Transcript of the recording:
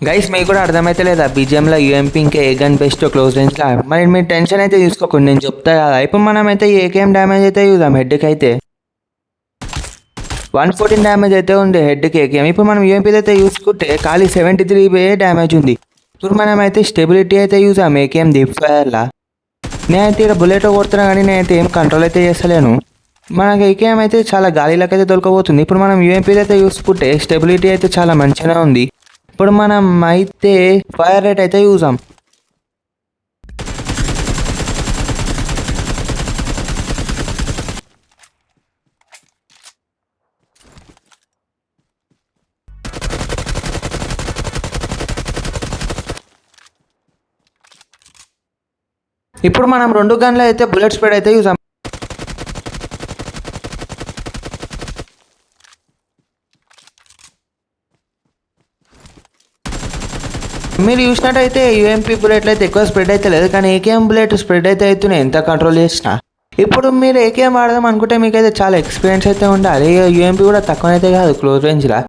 Guys మీకు కూడా అర్థమైతే లేదా బీజిఎంలో యూఎంపీ ఇంకా ఏ గన్ బెస్ట్ క్లోజ్ రేంజ్లో. మరి మీరు టెన్షన్ అయితే తీసుకోకండి, నేను చెప్తా కదా. ఇప్పుడు మనం అయితే ఏకేఎం డ్యామేజ్ అయితే చూద్దాం. హెడ్కి అయితే 114 డ్యామేజ్ అయితే ఉంది హెడ్కి ఏకేఎం. ఇప్పుడు మనం యూఎంపీ అయితే చూసుకుంటే ఖాళీ 73 డ్యామేజ్ ఉంది. ఇప్పుడు మనం అయితే స్టెబిలిటీ అయితే చూసాం ఏకేఎం డీప్ ఫైర్లా. నేనైతే ఇక్కడ బుల్లెట్ కొడుతున్నా కానీ నేనైతే ఏం కంట్రోల్ అయితే చేస్తలేను. మనకి ఏకేఎం అయితే చాలా గాలిలోకి అయితే దొరకబోతుంది. ఇప్పుడు మనం యూఎంపీ అయితే చూసుకుంటే స్టెబిలిటీ అయితే చాలా మంచిగా ఉంది. ఇప్పుడు మనం అయితే ఫైర్ రేట్ అయితే చూసాం. ఇప్పుడు మనం 2 గన్లు అయితే బుల్లెట్ స్పీడ్ అయితే చూసాం. మీరు చూసినట్టయితే యూఎంపీ బుల్లెట్లు అయితే ఎక్కువ స్ప్రెడ్ అయితే లేదు, కానీ ఏకేఎం బుల్లెట్ స్ప్రెడ్ అయితే అవుతున్నాయి ఎంత కంట్రోల్ చేసినా. ఇప్పుడు మీరు ఏకేఎం వాడదాం అనుకుంటే మీకైతే చాలా ఎక్స్పీరియన్స్ అయితే ఉండాలి. యూఎంపీ కూడా తక్కువనైతే కాదు క్లోజ్ రేంజ్లో.